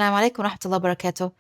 Assalamu alaikum wa rahmatullahi wa barakatuh.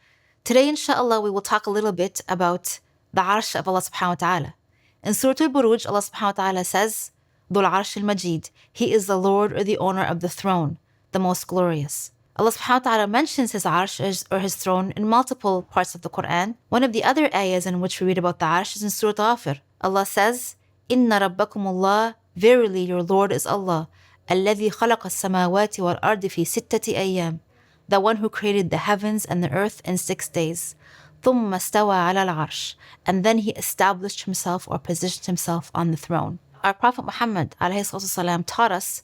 Today, inshallah, we will talk a little bit about the arsh of Allah subhanahu wa ta'ala. In Surah al-Buruj, Allah subhanahu wa ta'ala says, Dhul arsh al-Majid. He is the Lord or the owner of the throne, the most glorious. Allah subhanahu wa ta'ala mentions his arsh or his throne in multiple parts of the Quran. One of the other ayahs in which we read about the arsh is in Surah Ghafir. Allah says, Inna rabbakumullah, verily your Lord is Allah, alladhi khalaqa as-samawati wal-ardi fi sittati ayyam, the one who created the heavens and the earth in 6 days. ثُمَّ اسْتَوَى عَلَى الْعَرْشِ, and then he established himself or positioned himself on the throne. Our Prophet Muhammad ﷺ taught us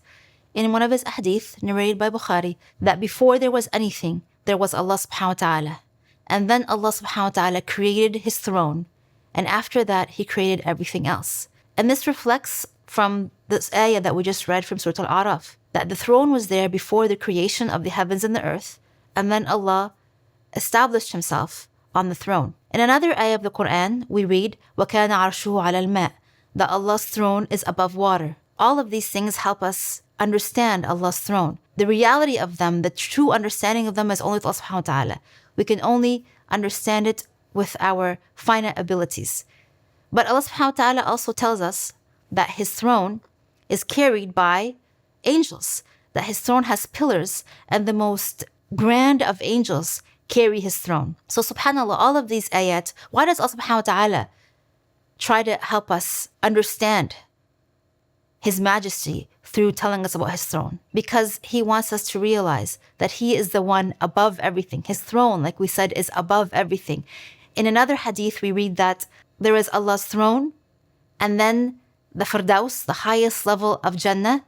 in one of his hadith narrated by Bukhari that before there was anything, there was Allah subhanahu wa ta'ala. And then Allah subhanahu wa ta'ala created his throne. And after that, he created everything else. And this reflects from this ayah that we just read from Surah Al-A'raf, that the throne was there before the creation of the heavens and the earth, and then Allah established himself on the throne. In another ayah of the Quran, we read, وَكَانَ عَرْشُهُ عَلَى الْمَاءِ, that Allah's throne is above water. All of these things help us understand Allah's throne. The reality of them, the true understanding of them is only with Allah subhanahu wa ta'ala. We can only understand it with our finite abilities. But Allah subhanahu wa ta'ala also tells us that his throne is carried by angels, that his throne has pillars, and the most grand of angels carry his throne. So subhanAllah, all of these ayat, why does Allah subhanahu wa ta'ala try to help us understand his majesty through telling us about his throne? Because he wants us to realize that he is the one above everything. His throne, like we said, is above everything. In another hadith, we read that there is Allah's throne, and then the Firdaus, the highest level of Jannah,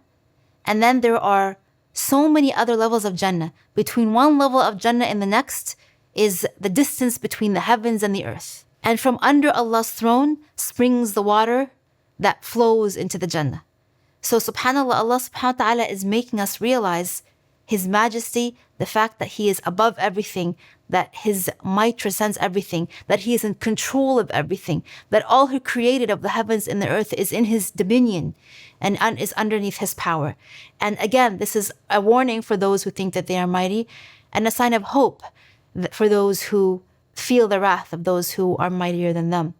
and then there are so many other levels of Jannah. Between one level of Jannah and the next is the distance between the heavens and the earth. And from under Allah's throne springs the water that flows into the Jannah. So subhanAllah, Allah subhanahu wa ta'ala is making us realize his majesty, the fact that he is above everything, that his might transcends everything, that he is in control of everything, that all he created of the heavens and the earth is in his dominion and is underneath his power. And again, this is a warning for those who think that they are mighty, and a sign of hope for those who feel the wrath of those who are mightier than them.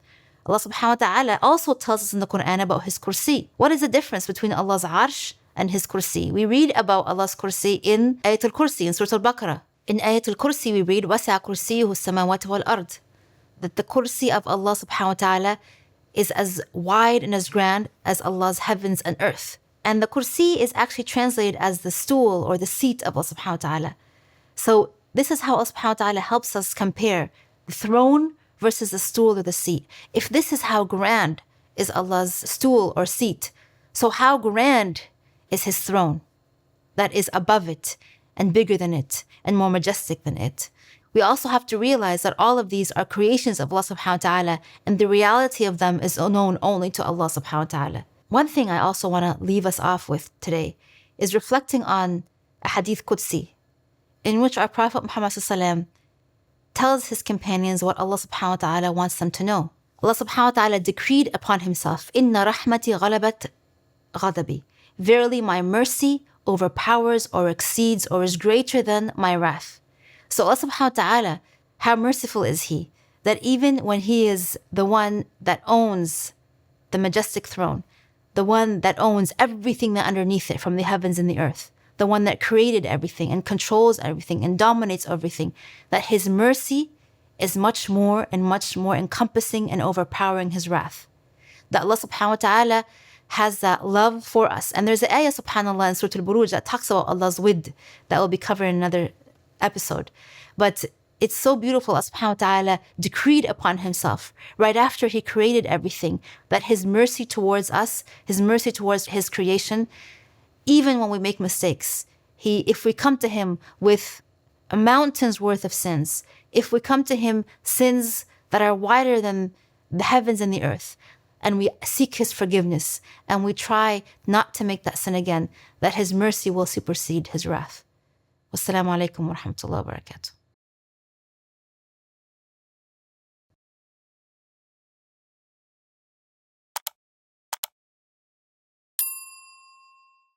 Allah subhanahu wa ta'ala also tells us in the Quran about his kursi. What is the difference between Allah's arsh and his kursi? We read about Allah's kursi in Ayat al-Kursi, in Surah Al-Baqarah. In Ayat al-Kursi, we read, وَسَعَ كُرْسِيُّهُ السَّمَاوَاتِ وَالْأَرْضِ, that the kursi of Allah subhanahu wa ta'ala is as wide and as grand as Allah's heavens and earth. And the kursi is actually translated as the stool or the seat of Allah subhanahu wa ta'ala. So this is how Allah subhanahu wa ta'ala helps us compare the throne versus the stool or the seat. If this is how grand is Allah's stool or seat, so how grand is his throne that is above it and bigger than it and more majestic than it? We also have to realize that all of these are creations of Allah subhanahu wa ta'ala, and the reality of them is known only to Allah subhanahu wa ta'ala. One thing I also want to leave us off with today is reflecting on a hadith Qudsi, in which our Prophet Muhammad ﷺ tells his companions what Allah subhanahu wa ta'ala wants them to know. Allah subhanahu wa ta'ala decreed upon himself, Inna rahmati ghalabat ghadabi. Verily my mercy overpowers or exceeds or is greater than my wrath. So Allah subhanahu wa ta'ala, how merciful is he, that even when he is the one that owns the majestic throne, the one that owns everything that underneath it from the heavens and the earth, the one that created everything and controls everything and dominates everything, that his mercy is much more encompassing and overpowering his wrath. That Allah subhanahu wa ta'ala has that love for us. And there's an ayah, subhanAllah, in Surah Al-Buruj that talks about Allah's wid that will be covered in another episode. But it's so beautiful. Allah subhanahu wa ta'ala decreed upon himself right after he created everything that his mercy towards us, his mercy towards his creation, even when we make mistakes, if we come to him with a mountain's worth of sins, if we come to him sins that are wider than the heavens and the earth, and we seek his forgiveness, and we try not to make that sin again, that his mercy will supersede his wrath. Wassalamu alaikum wa rahmatullahi wa barakatuh.